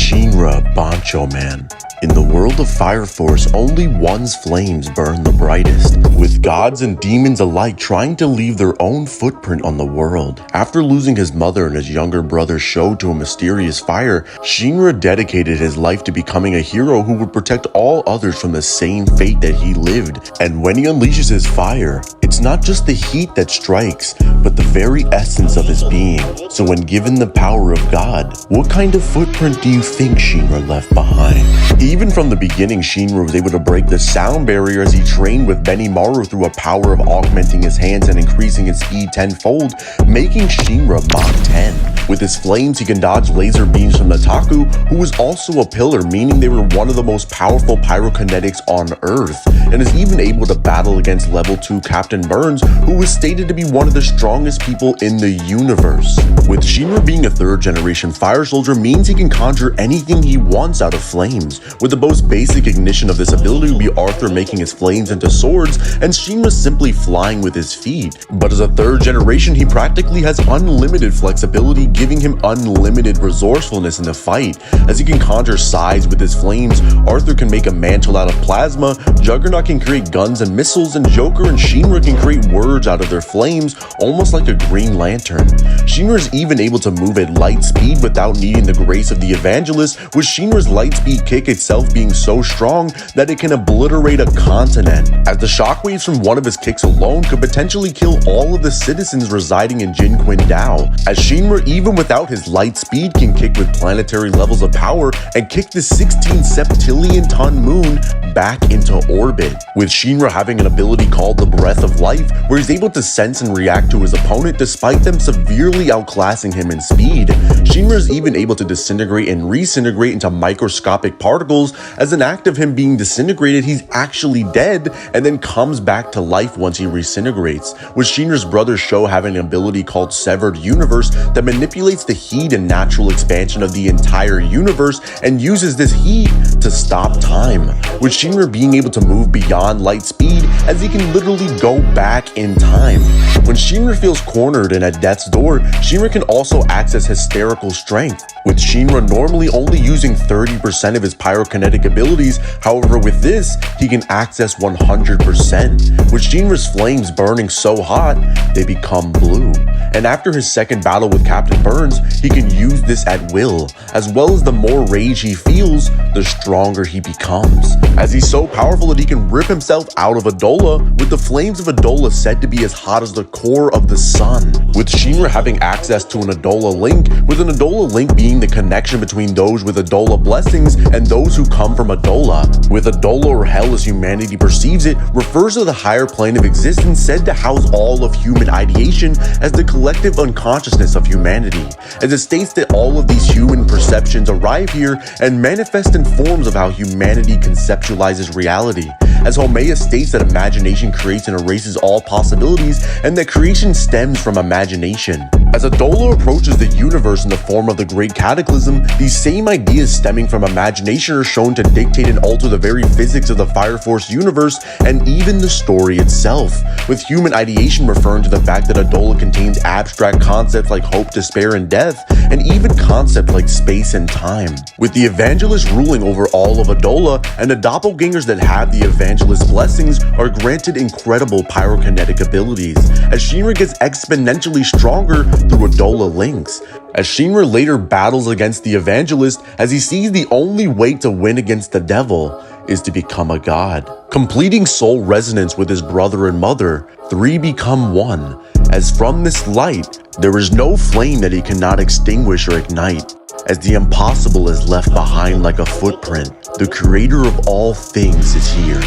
Shinra Banchoman. In the world of Fire Force, only one's flames burn the brightest, with gods and demons alike trying to leave their own footprint on the world. After losing his mother and his younger brother Sho to a mysterious fire, Shinra dedicated his life to becoming a hero who would protect all others from the same fate that he lived. And when he unleashes his fire, it's not just the heat that strikes, but the very essence of his being. So when given the power of God, what kind of footprint do you think Shinra left behind? Even from the beginning, Shinra was able to break the sound barrier as he trained with Benimaru through a power of augmenting his hands and increasing his speed tenfold, making Shinra Mach 10. With his flames, he can dodge laser beams from Nataku, who was also a pillar, meaning they were one of the most powerful pyrokinetics on Earth, and is even able to battle against level 2 Captain Burns, who was stated to be one of the strongest people in the universe. With Shinra being a 3rd generation fire soldier means he can conjure anything he wants out of flames, with the most basic ignition of this ability would be Arthur making his flames into swords and Shinra simply flying with his feet. But as a 3rd generation, he practically has unlimited flexibility, giving him unlimited resourcefulness in the fight. As he can conjure size with his flames, Arthur can make a mantle out of plasma, Juggernaut can create guns and missiles, and Joker and Shinra can create words out of their flames, almost like a Green Lantern. Shinra is even able to move at light speed without needing the grace of the Evangelist, with Shinra's light speed kick itself being so strong that it can obliterate a continent, as the shockwaves from one of his kicks alone could potentially kill all of the citizens residing in Jin Qin Dao, as Shinra, even without his light speed, can kick with planetary levels of power and kick the 16 septillion ton moon back into orbit, with Shinra having an ability called the Breath of Life, where he's able to sense and react to his opponent despite them severely outclassing him in speed. Shinra is even able to disintegrate and redisintegrate into microscopic particles. As an act of him being disintegrated, he's actually dead and then comes back to life once he redisintegrates, with Shinra's brother Sho having an ability called Severed Universe that manipulates the heat and natural expansion of the entire universe and uses this heat to stop time, with Shinra being able to move beyond light speed as he can literally go back in time. When Shinra feels cornered and at death's door, Shinra can also access hysterical strength, with Shinra normally only using 30% of his pyrokinetic abilities. However, with this, he can access 100%, with Shinra's flames burning so hot, they become blue. And after his second battle with Captain Burns, he can use this at will, as well as the more rage he feels, the stronger he becomes, as he's so powerful that he can rip himself out of Adolla, with the flames of Adolla said to be as hot as the core of the sun, with Shinra having access to an Adolla link, with an Adolla link being the connection between those with Adolla blessings and those who come from Adolla, with Adolla, or hell as humanity perceives it, refers to the higher plane of existence said to house all of human ideation as the collective unconsciousness of humanity, as it states that all of these human perceptions arrive here and manifest in forms of how humanity conceptualizes reality, as Homea states that imagination creates and erases all possibilities and that creation stems from imagination. As Adolla approaches the universe in the form of the Great Cataclysm, these same ideas stemming from imagination are shown to dictate and alter the very physics of the Fire Force universe and even the story itself, with human ideation referring to the fact that Adolla contains abstract concepts like hope, despair, and death, and even concepts like space and time, with the Evangelist ruling over all of Adolla, and the doppelgangers that have the Evangelist blessings are granted incredible pyrokinetic abilities, as Shinra gets exponentially stronger through Adolla links, as Shinra later battles against the Evangelist as he sees the only way to win against the devil is to become a god. Completing soul resonance with his brother and mother, 3 become 1, as from this light, there is no flame that he cannot extinguish or ignite, as the impossible is left behind like a footprint. The creator of all things is here.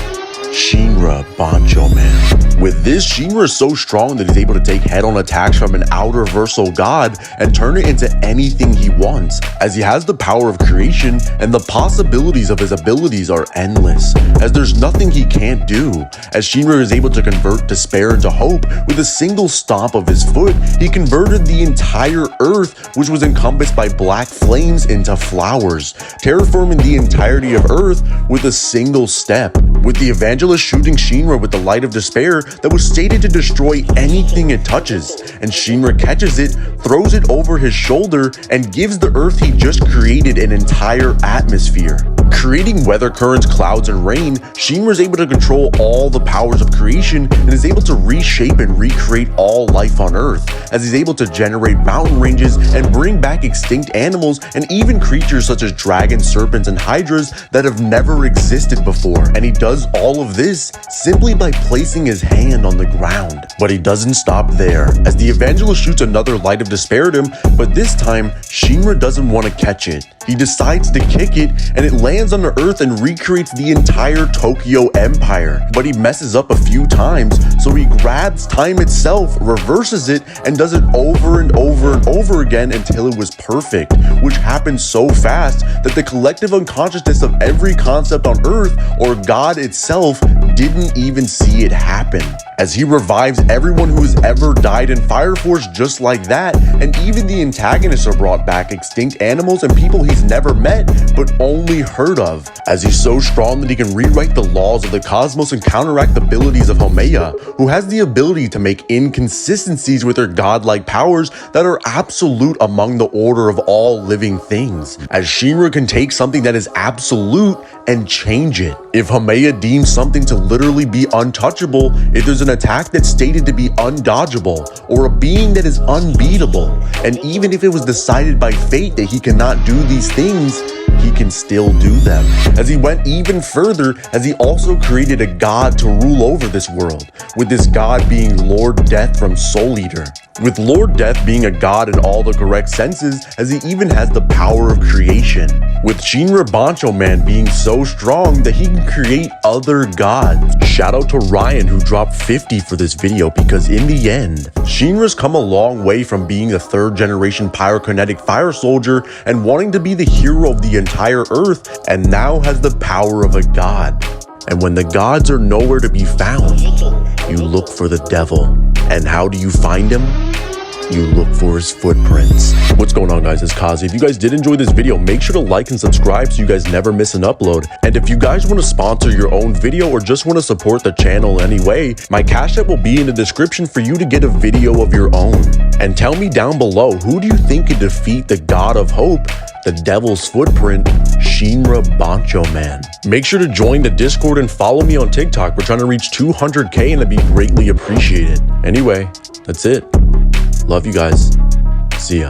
Shinra Banchoman. With this, Shinra is so strong that he's able to take head-on attacks from an outer versal god and turn it into anything he wants, as he has the power of creation and the possibilities of his abilities are endless, as there's nothing he can't do, as Shinra is able to convert despair into hope. With a single stomp of his foot, he converted the entire earth, which was encompassed by black flames, into flowers, terraforming the entirety of Earth with a single step. with the evangelist shooting Shinra with the light of despair that was stated to destroy anything it touches, and Shinra catches it, throws it over his shoulder, and gives the earth he just created an entire atmosphere. Creating weather currents, clouds, and rain, Shinra is able to control all the powers of creation and is able to reshape and recreate all life on Earth, as he's able to generate mountain ranges and bring back extinct animals and even creatures such as dragons, serpents, and hydras that have never existed before. And he does all of this simply by placing his hand on the ground. But he doesn't stop there, as the evangelist shoots another light of despair at him, but this time, Shinra doesn't want to catch it. He decides to kick it, and it lands on the earth and recreates the entire Tokyo Empire. But he messes up a few times, so he grabs time itself, reverses it, and does it over and over and over again until it was perfect, which happened so fast that the collective unconsciousness of every concept on Earth, or God itself, didn't even see it happen, as he revives everyone who has ever died in Fire Force just like that, and even the antagonists are brought back, extinct animals and people he's never met but only heard of, as he's so strong that he can rewrite the laws of the cosmos and counteract the abilities of Haumea, who has the ability to make inconsistencies with her godlike powers that are absolute among the order of all living things, as Shinra can take something that is absolute and change it. If Haumea deems something to literally be untouchable, if there's an attack that's stated to be undodgeable, or a being that is unbeatable, and even if it was decided by fate that he cannot do these things, he can still do them. As he went even further, as he also created a god to rule over this world, with this god being Lord Death from Soul Eater. With Lord Death being a god in all the correct senses, as he even has the power of creation. With Shinra Banchoman being so strong that he can create other gods. Shout out to Ryan who dropped 50 for this video, because in the end, Shinra's come a long way from being the 3rd generation pyrokinetic fire soldier and wanting to be the hero of the entire Earth, and now has the power of a god. And when the gods are nowhere to be found, you look for the devil. And how do you find him? You look for his footprints. What's going on, guys? It's Kazi. If you guys did enjoy this video, make sure to like and subscribe so you guys never miss an upload. And if you guys want to sponsor your own video or just want to support the channel anyway, my Cash App will be in the description for you to get a video of your own. And tell me down below, who do you think could defeat the God of Hope, the Devil's Footprint, Shinra Banchoman? Make sure to join the Discord and follow me on TikTok. We're trying to reach 200K and it'd be greatly appreciated. Anyway, that's it. Love you guys. See ya.